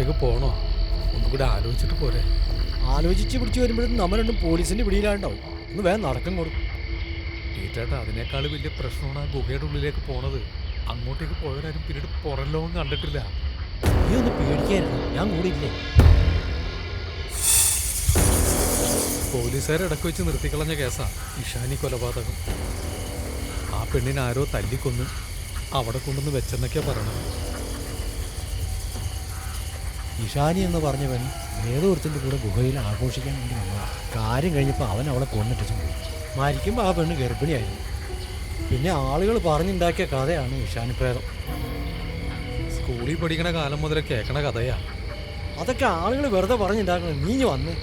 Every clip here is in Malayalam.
അങ്ങോട്ടേക്ക് പോണോ? ഒന്നുകൂടി ആലോചിച്ചിട്ട് പോരെ. ആലോചിച്ച് പിടിച്ചു വരുമ്പോഴത്തേക്കും നമ്മൾ രണ്ടും പോലീസിന്റെ പിടിയിലാണ്ടാവും. ഒന്ന് വേഗം നടക്കം കൊടുക്കും. ഈറ്റേട്ടാ, അതിനേക്കാൾ വലിയ പ്രശ്നമാണ് ആ ഗുഹയുടെ ഉള്ളിലേക്ക് പോണത്. അങ്ങോട്ടേക്ക് പോയവരാരും പിന്നീട് പുറം ലോകം കണ്ടിട്ടില്ല. നീ ഒന്ന് പേടിക്കായിരുന്നു, ഞാൻ കൂടെ ഇല്ലേ? പോലീസുകാരെ ഇടയ്ക്ക് വെച്ച് നിർത്തിക്കളഞ്ഞ കേസാ ഇഷാനി കൊലപാതകം. ആ പെണ്ണിനെ ആരോ തല്ലിക്കൊന്ന് അവിടെ കൊണ്ടുവന്ന് വെച്ചെന്നൊക്കെയാ പറയണത്. ഇഷാനി എന്ന് പറഞ്ഞവൻ ഏതോ ഒരുത്തിൻ്റെ കൂടെ ഗുഹയിൽ ആഘോഷിക്കാൻ വേണ്ടി വന്നതാ. കാര്യം കഴിഞ്ഞപ്പോൾ അവൻ അവളെ കൊന്നിട്ടിച്ചു പോയി. മരിക്കുമ്പോൾ ആ പെണ്ണ് ഗർഭിണിയായിരുന്നു. പിന്നെ ആളുകൾ പറഞ്ഞുണ്ടാക്കിയ കഥയാണ് ഇഷാനി പ്രേതം. സ്കൂളിൽ പഠിക്കണ കാലം മുതലേ കേൾക്കണ കഥയാ. അതൊക്കെ ആളുകൾ വെറുതെ പറഞ്ഞുണ്ടാക്കണം. നീഞ്ഞു വന്നേ.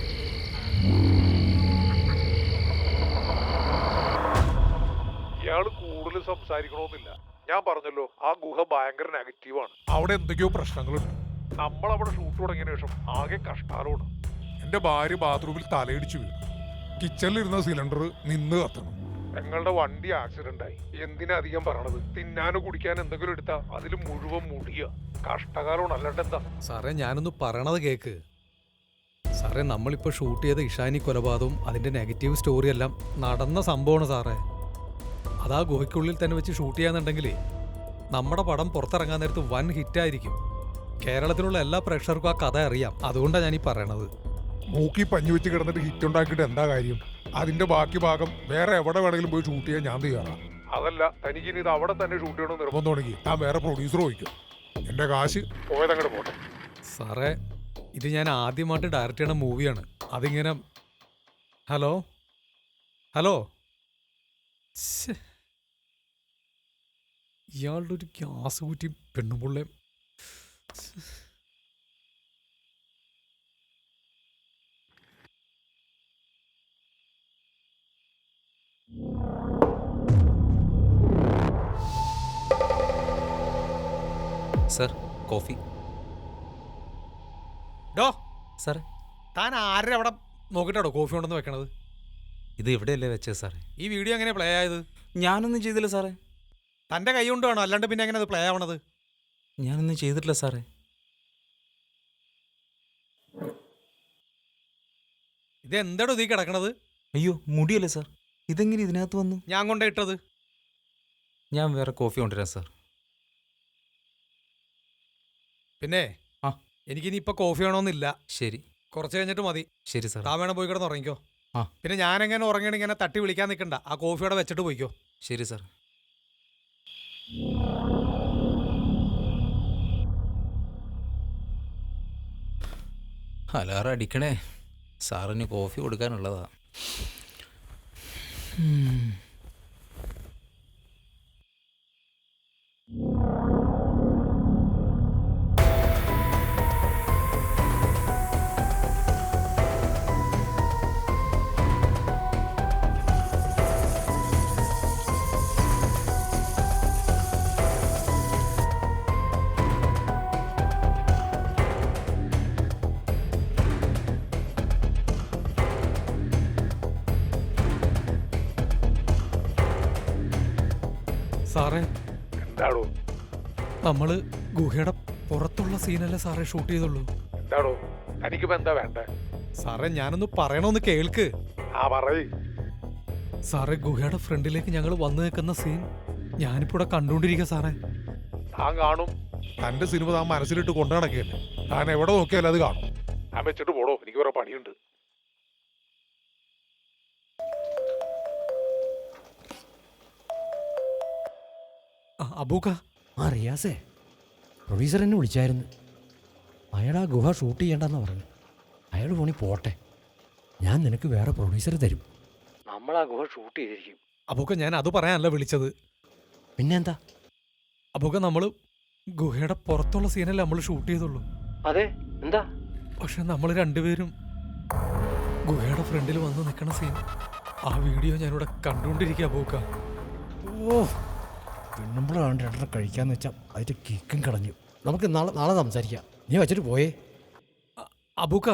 ഇയാള് കൂടുതൽ സംസാരിക്കണമെന്നില്ല. ഞാൻ പറഞ്ഞല്ലോ, ആ ഗുഹ ഭയങ്കര നെഗറ്റീവാണ്. അവിടെ എന്തൊക്കെയോ പ്രശ്നങ്ങളുണ്ട്. നമ്മളവിടെ ഷൂട്ട് തുടങ്ങിയ ശേഷം ആകെ കഷ്ടാലമാണ്. എന്റെ ഭാര്യ ബാത്റൂമിൽ തലയിടിച്ചു വീണു. കിച്ചണിലിരുന്ന സിലിണ്ടർ നിന്ന് കത്തണം. ഞങ്ങളുടെ വണ്ടി ആക്സിഡന്റ് ആയി. എന്തിനധികം പറയണത്? തിന്നാനോ കുടിക്കാനോ എന്തെങ്കിലും എടുത്താ അതിൽ മുഴുവൻ മുടിയ കഷ്ടകാലമാണ്. അല്ലാണ്ട് എന്താ സാറേ, ഞാനൊന്ന് പറയണത് കേക്ക്. സാറേ, നമ്മളിപ്പോൾ ഷൂട്ട് ചെയ്ത ഇഷാനി കൊലപാതകവും അതിൻ്റെ നെഗറ്റീവ് സ്റ്റോറിയെല്ലാം നടന്ന സംഭവമാണ് സാറേ. അതാ ഗുഹയ്ക്കുള്ളിൽ തന്നെ വെച്ച് ഷൂട്ട് ചെയ്യാന്നുണ്ടെങ്കിൽ നമ്മുടെ പടം പുറത്തിറങ്ങാൻ നേരത്ത് വൻ ഹിറ്റായിരിക്കും. കേരളത്തിലുള്ള എല്ലാ പ്രേക്ഷകർക്കും ആ കഥ അറിയാം. അതുകൊണ്ടാണ് ഞാനീ പറയണത്. മൂക്കി പഞ്ഞു വെച്ച് കിടന്നിട്ട് ഹിറ്റ് ഉണ്ടാക്കിയിട്ട് എന്താ കാര്യം? അതിന്റെ ബാക്കി ഭാഗം വേറെ എവിടെ വേണമെങ്കിലും പോയി ഷൂട്ട് ചെയ്യാൻ ഞാൻ തയ്യാറാണ്. അതല്ല, തനിക്ക് ഇനി ഇത് അവിടെ തന്നെ ഷൂട്ട് ചെയ്യണമെന്ന് നിർബന്ധമാണെങ്കിൽ താൻ വേറെ പ്രൊഡ്യൂസർ ചോദിക്കും. എന്റെ കാശ് പോയതങ്ങോട്ട് പോട്ടെ. സാറേ, ഇത് ഞാൻ ആദ്യമായിട്ട് ഡയറക്റ്റ് ചെയ്യണ മൂവിയാണ്. അതിങ്ങനെ ഹലോ ഹലോ ഇയാളുടെ ഒരു ഗ്യാസ് കുറ്റി പെണ്ണുപിള്ളേം. Sir, coffee. ഡോ സാറേ, താൻ ആരുടെ അവിടെ നോക്കിയിട്ടാണോ കോഫി കൊണ്ടെന്ന് വെക്കണത്? ഇത് ഇവിടെയല്ലേ വെച്ചത് സാറേ? ഈ വീഡിയോ എങ്ങനെ പ്ലേ ആയത്? ഞാനൊന്നും ചെയ്തില്ല സാറേ. തൻ്റെ കൈ കൊണ്ട് വേണോ, അല്ലാണ്ട് പിന്നെ എങ്ങനെ അത് പ്ലേ ആവണത്? ഞാനൊന്നും ചെയ്തിട്ടില്ല സാറേ. ഇത് എന്താടോ ഇതിൽ കിടക്കണത്? അയ്യോ, മുടിയല്ലേ സാർ. ഇതെങ്ങനെ ഇതിനകത്ത് വന്നു? ഞാൻ കൊണ്ടേ ഇട്ടത്. ഞാൻ വേറെ കോഫി കൊണ്ടുവരാം സാർ. പിന്നെ എനിക്കിനി ഇപ്പൊ കോഫി വേണമെന്നില്ല. ശരി, കുറച്ച് കഴിഞ്ഞിട്ട് മതി. ശരി സാർ. താൻ വേണം പോയി കിടന്ന് ഉറങ്ങിക്കോ. ആ. പിന്നെ ഞാനെങ്ങനെ ഉറങ്ങണ ഇങ്ങനെ തട്ടി വിളിക്കാൻ നിൽക്കണ്ട. ആ കോഫിയോടെ വെച്ചിട്ട് പോയിക്കോ. ശരി സാർ. അലാറം അടിക്കണേ. സാറിന് കോഫി കൊടുക്കാനുള്ളതാ. സാറേ, എന്താടോ നമ്മള് ഗുഹയുടെ പുറത്തുള്ള സീനല്ലേ സാറേ ഷൂട്ട് ചെയ്തുള്ളൂ. എന്താടോ തനിക്കിപ്പോ എന്താ വേണ്ടേ? സാറേ, ഞാനൊന്ന് പറയണമെന്ന് കേൾക്ക്. ആ പറയ്. സാറേ, ഗുഹയുടെ ഫ്രണ്ടിലേക്ക് ഞങ്ങൾ വന്നു നിൽക്കുന്ന സീൻ ഞാനിപ്പോ ഇവിടെ കണ്ടുകൊണ്ടിരിക്കുക സാറേ. താൻ കാണും. തന്റെ സിനിമ താൻ മനസ്സിലിട്ട് കൊണ്ടു നടക്കുകയല്ലേ. താൻ എവിടെ നോക്കിയാലും അത് കാണും. ഞാൻ വെച്ചിട്ട് പോടോ, എനിക്ക് വേറെ പണിയുണ്ട്. അബൂക്ക, റിയാസേ, പ്രൊഡ്യൂസർ എന്നെ വിളിച്ചായിരുന്നു. അയാൾ ആ ഗുഹ ഷൂട്ട് ചെയ്യണ്ടെന്ന് പറഞ്ഞു. അയാൾ പോണി പോട്ടെ, ഞാൻ നിനക്ക് വേറെ പ്രൊഡ്യൂസർ തരും. നമ്മൾ ആ ഗുഹ ഷൂട്ട് ചെയ്തിരിക്കും. അബൂക്ക, ഞാൻ അത് പറയാനല്ല വിളിച്ചത്. പിന്നെന്താ? അബൂക്ക, നമ്മള് ഗുഹയുടെ പുറത്തുള്ള സീനല്ലേ നമ്മൾ ഷൂട്ട് ചെയ്തുള്ളൂ. അതെ, എന്താ? പക്ഷെ നമ്മൾ രണ്ടുപേരും ഗുഹയുടെ ഫ്രണ്ടിൽ വന്ന് നിൽക്കണ സീൻ, ആ വീഡിയോ ഞാനിവിടെ കണ്ടുകൊണ്ടിരിക്കുക അബൂക്ക. ഓ, പെണ്ണുമ്പോഴാണ് രണ്ടെണ്ണം കഴിക്കാന്ന് വെച്ചാൽ അതിൻ്റെ കേക്കും കളഞ്ഞു. നമുക്ക് നാളെ സംസാരിക്കാം. നീ വെച്ചിട്ട് പോയേ. അബൂക്ക,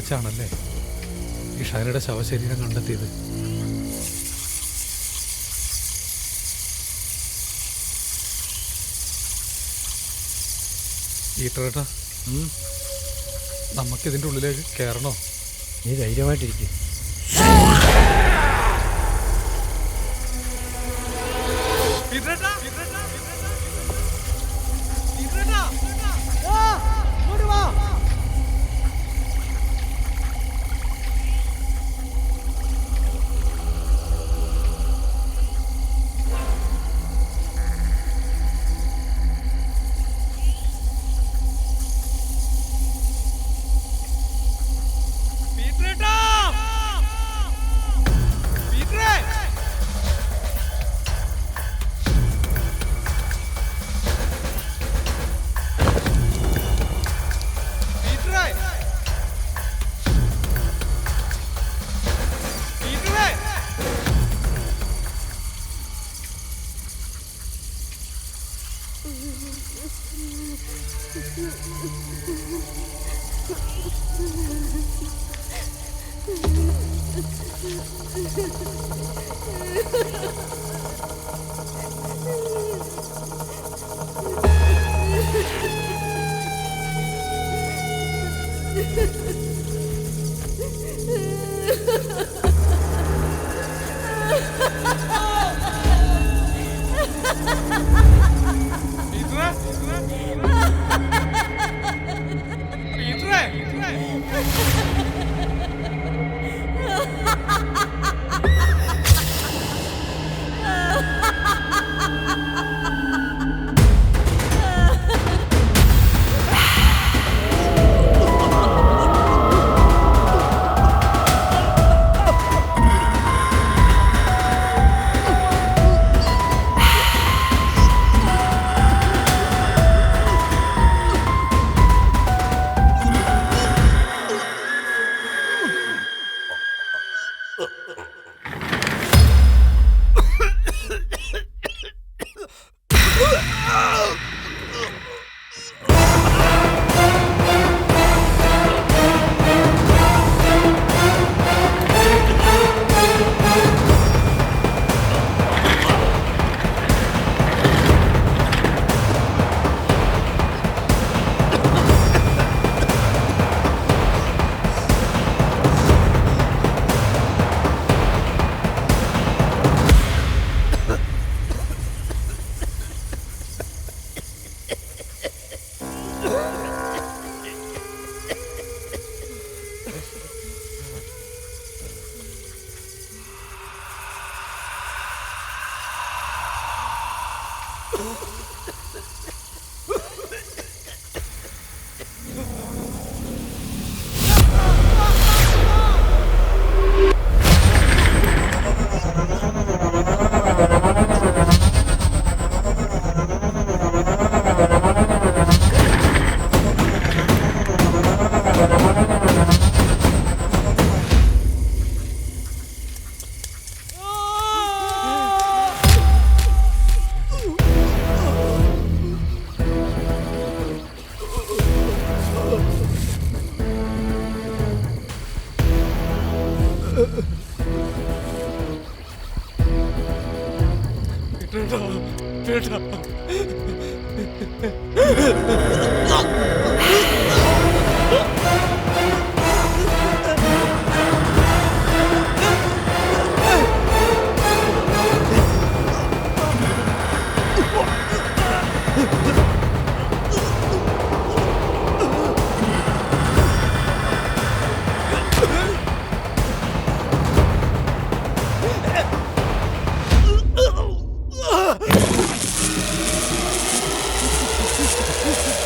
വെച്ചാണല്ലേ ഇഷാനിയുടെ ശവശരീരം കണ്ടെത്തിയത്. ഈട്ടേട്ടാ, നമുക്കിതിൻ്റെ ഉള്ളിലേക്ക് കയറണോ? നീ ധൈര്യമായിട്ടിരിക്കും.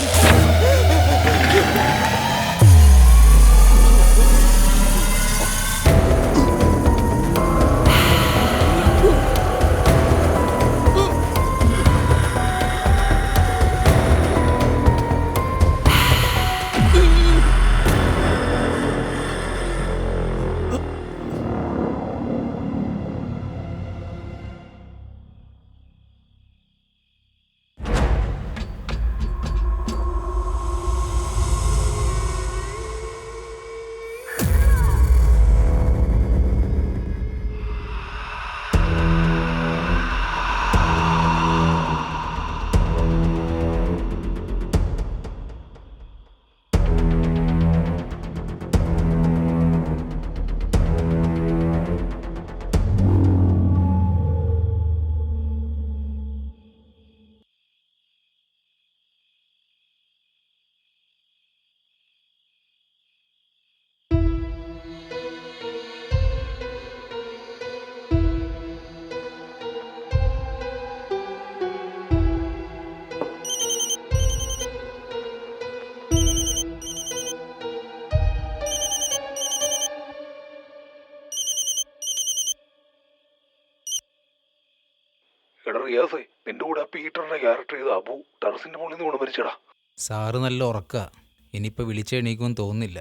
ആ എടാ റിയാസേ, നിന്റെ കൂടെ ആ പീറ്ററിന്റെ ക്യാരക്ടർ ചെയ്ത അബു ടെറസിന്റെ മുകളിൽ നിന്ന് വീണ് മരിച്ചടാ. സാറ് നല്ല ഉറക്ക. ഇനിയിപ്പോൾ വിളിച്ചെണീക്കുമെന്ന് തോന്നുന്നില്ല.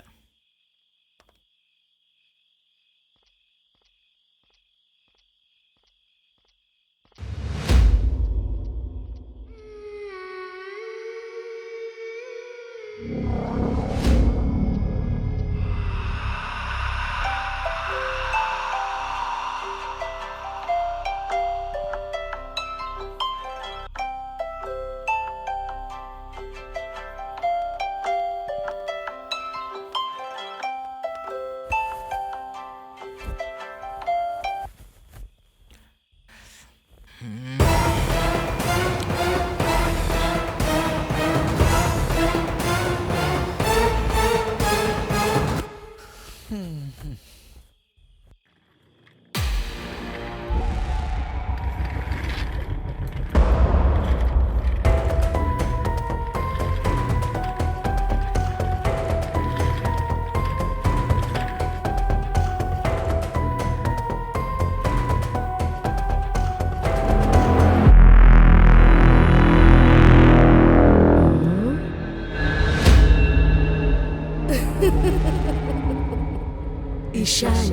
ഇഷാൻ